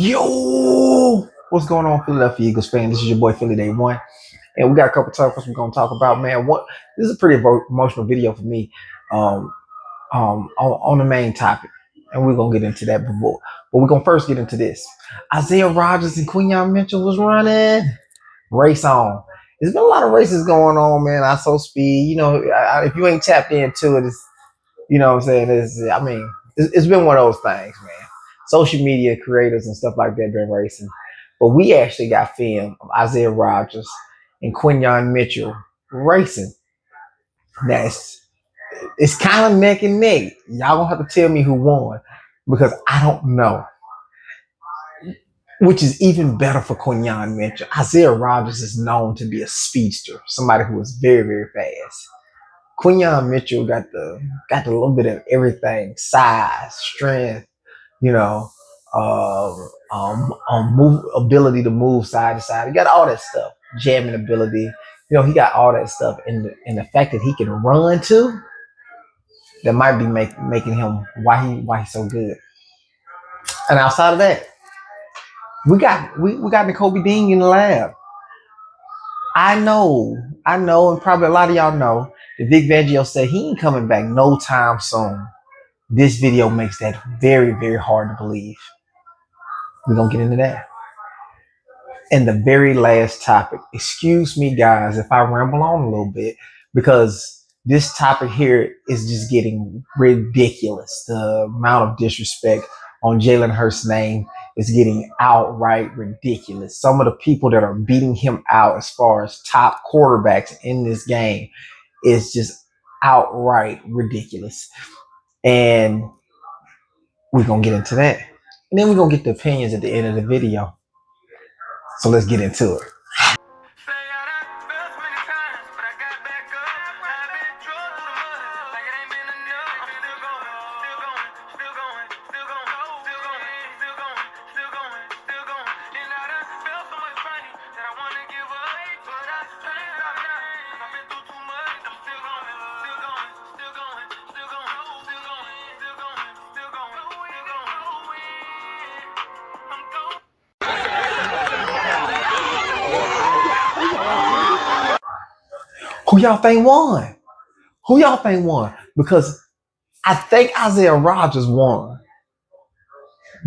Yo, what's going on, Philadelphia Eagles fan? This is your boy Philly Day One, and we got a couple topics we're gonna talk about. Man, what this is a pretty emotional video for me, um, on the main topic, and we're gonna get into that before. But we're gonna first get into this. Isaiah Rodgers and Quinyon Mitchell was running race on. There's been a lot of races going on, man. I so speed, if you ain't tapped into it, it's what I'm saying. It's been one of those things, man. Social media creators and stuff like that been racing. But we actually got film of Isaiah Rodgers and Quinyon Mitchell racing. That's it's kind of neck and neck. Y'all gonna have to tell me who won because I don't know. Which is even better for Quinyon Mitchell. Isaiah Rodgers is known to be a speedster, somebody who is very, very fast. Quinyon Mitchell got the little bit of everything: size, strength, you know, ability to move side to side. He got all that stuff, jamming ability. He got all that stuff, and the fact that he can run too, that might be making him why he's so good. And outside of that, we got Nakobe Dean in the lab. I know, and probably a lot of y'all know that Vic Fangio said he ain't coming back no time soon. This video makes that very, very hard to believe. We're gonna get into that. And the very last topic, excuse me guys if I ramble on a little bit, because this topic here is just getting ridiculous. The amount of disrespect on Jalen Hurts' name is getting outright ridiculous. Some of the people that are beating him out as far as top quarterbacks in this game is just outright ridiculous. And we're going to get into that. And then we're going to get the opinions at the end of the video. So let's get into it. Who y'all think won? Because I think Isaiah Rodgers won,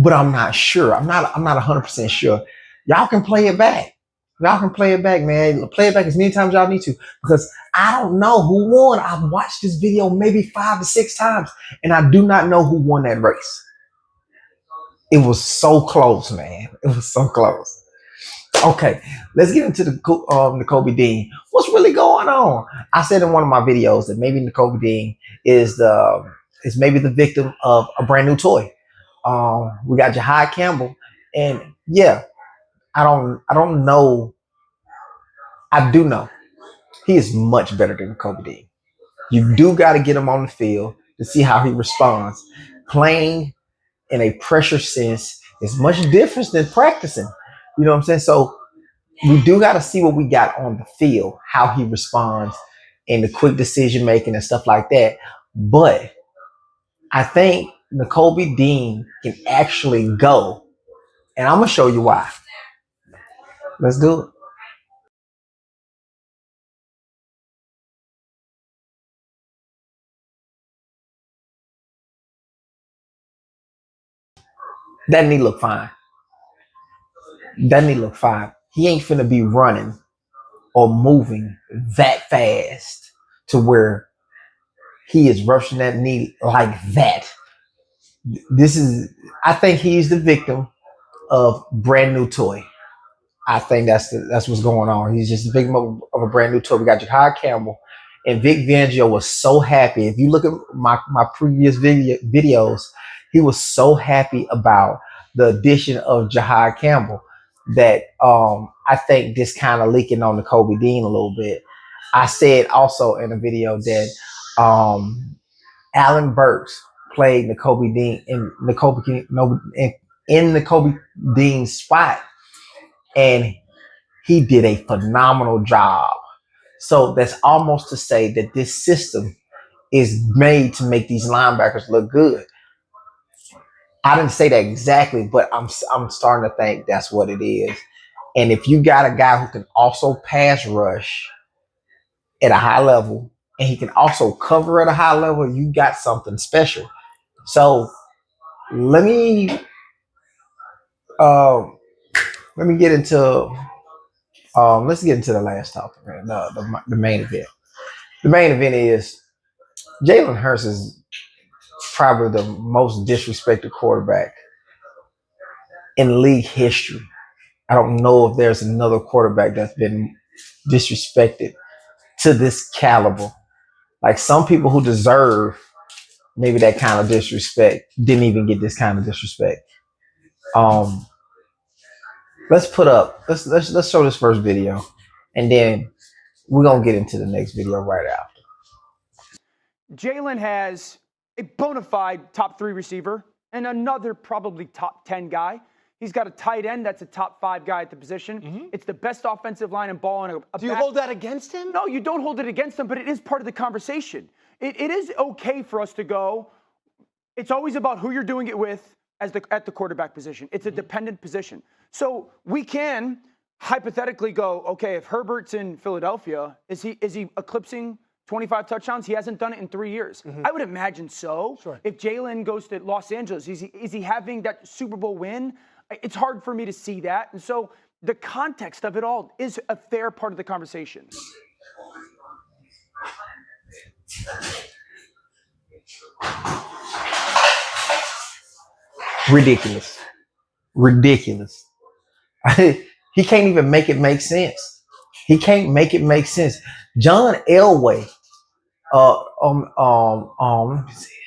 but I'm not sure. I'm not 100% sure. Y'all can play it back. Man. Play it back as many times y'all need to, because I don't know who won. I've watched this video maybe 5 to 6 times, and I do not know who won that race. It was so close, man. It was so close. Okay, let's get into the Nakobe Dean. What's really going on? I said in one of my videos that maybe Nakobe Dean is maybe the victim of a brand new toy. We got Jahad Campbell, and yeah, I don't know. I do know he is much better than Nakobe Dean. You do got to get him on the field to see how he responds. Playing in a pressure sense is much different than practicing. You know what I'm saying? So we do got to see what we got on the field, how he responds, and the quick decision making and stuff like that. But I think Nakobe Dean can actually go, and I'm gonna show you why. Let's do it. That knee look fine. He ain't finna be running or moving that fast to where he is rushing that knee like that. I think he's the victim of brand new toy. I think that's what's going on. He's just a victim of a brand new toy. We got Jahad Campbell, and Vic Fangio was so happy. If you look at my previous videos, he was so happy about the addition of Jahad Campbell that I think this kind of leaking on Nakobe Dean a little bit. I said also in a video that Allen Burks played Nakobe Dean in Nakobe Dean's spot, and he did a phenomenal job. So that's almost to say that this system is made to make these linebackers look good. I didn't say that exactly, but I'm starting to think that's what it is. And if you got a guy who can also pass rush at a high level, and he can also cover at a high level, you got something special. So let me um let me get into let's get into the last topic, man. The main event. The main event is Jalen Hurts is probably the most disrespected quarterback in league history. I don't know if there's another quarterback that's been disrespected to this caliber. Like some people who deserve maybe that kind of disrespect didn't even get this kind of disrespect. Um, let's put up let's show this first video, and then we're gonna get into the next video right after. Jalen has a bona fide top 3 receiver and another probably top 10 guy. He's got a tight end that's a top 5 guy at the position. Mm-hmm. It's the best offensive line and ball. Do you hold that against him? No, you don't hold it against him, but it is part of the conversation. It is okay for us to go. It's always about who you're doing it with at the quarterback position. It's a dependent position. So we can hypothetically go, okay, if Herbert's in Philadelphia, is he eclipsing 25 touchdowns? He hasn't done it in 3 years. Mm-hmm. I would imagine so. Sure. If Jalen goes to Los Angeles, is he having that Super Bowl win? It's hard for me to see that. And so the context of it all is a fair part of the conversation. Ridiculous. He can't even make it make sense. He can't make it make sense. John Elway, let me see.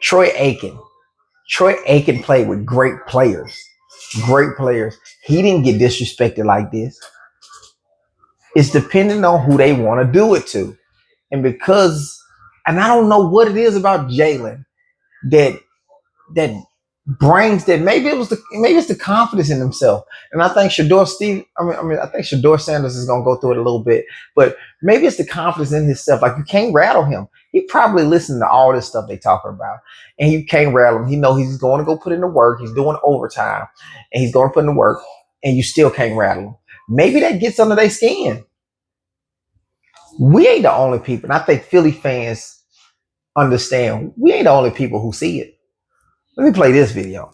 Troy Aikman. Troy Aikman played with great players. Great players. He didn't get disrespected like this. It's depending on who they want to do it to. And I don't know what it is about Jalen that brings that. Maybe it's the confidence in himself. And I think I think Shador Sanders is gonna go through it a little bit, but maybe it's the confidence in himself. Like you can't rattle him. He probably listened to all this stuff they talking about, and you can't rattle him. He know he's going to go put in the work. He's doing overtime, and he's going to put in the work, and you still can't rattle him. Maybe that gets under their skin. We ain't the only people, and I think Philly fans understand. We ain't the only people who see it. Let me play this video.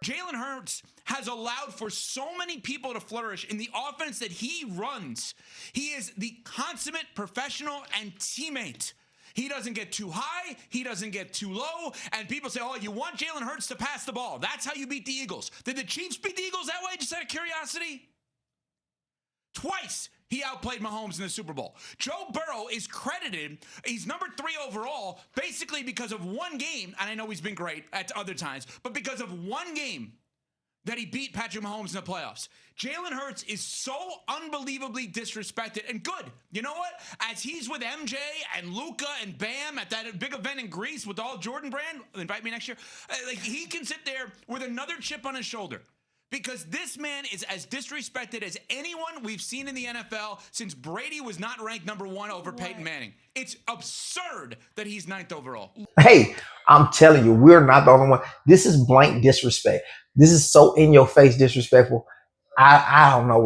Jalen Hurts has allowed for so many people to flourish in the offense that he runs. He is the consummate professional and teammate. He doesn't get too high. He doesn't get too low. And people say, oh, you want Jalen Hurts to pass the ball. That's how you beat the Eagles. Did the Chiefs beat the Eagles that way, just out of curiosity? Twice he outplayed Mahomes in the Super Bowl. Joe Burrow is credited, he's number 3 overall, basically because of one game, and I know he's been great at other times, but because of one game that he beat Patrick Mahomes in the playoffs. Jalen Hurts is so unbelievably disrespected, and good. You know what? As he's with MJ and Luka and Bam at that big event in Greece with all Jordan Brand, invite me next year, like he can sit there with another chip on his shoulder. Because this man is as disrespected as anyone we've seen in the NFL since Brady was not ranked number 1 over Peyton Manning. It's absurd that he's 9th overall. Hey, I'm telling you, we're not the only one. This is blank disrespect. This is so in your face disrespectful. I don't know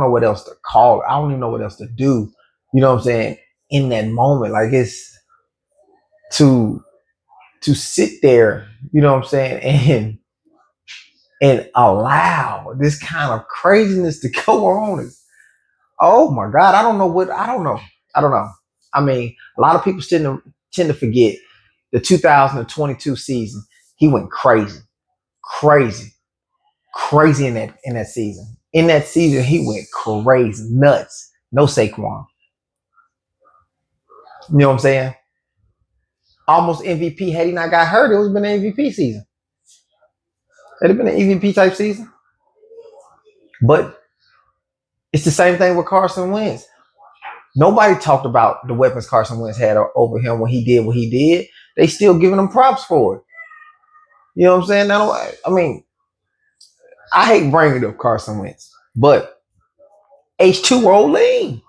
what else to call it. I don't even know what else to do. You know what I'm saying? In that moment, like it's to sit there, you know what I'm saying, and allow this kind of craziness to go on. Oh my God, I don't know. I mean, a lot of people tend to forget the 2022 season. He went crazy in that season. In that season, he went crazy, nuts. No Saquon. You know what I'm saying? Almost MVP. Had he not got hurt, it would have been an MVP season. Had it been an MVP type season. But it's the same thing with Carson Wentz. Nobody talked about the weapons Carson Wentz had over him when he did what he did. They still giving him props for it. You know what I'm saying? I mean, I hate bringing up Carson Wentz, but H2O lean.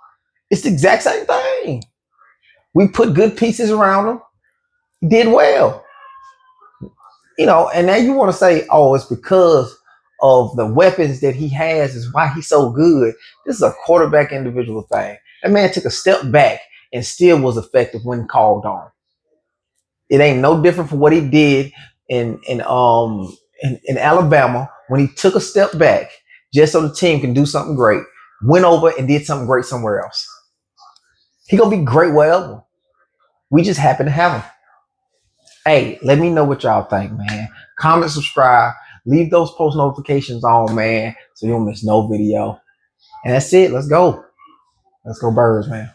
It's the exact same thing. We put good pieces around him. He did well. You know, and now you want to say, oh, it's because of the weapons that he has is why he's so good. This is a quarterback individual thing. That man took a step back and still was effective when called on. It ain't no different from what he did in Alabama when he took a step back just so the team can do something great. Went over and did something great somewhere else. He gonna be great wherever. We just happen to have him. Hey, let me know what y'all think, man. Comment, subscribe, leave those post notifications on, man, so you don't miss no video. And that's it. Let's go. Let's go Birds, man.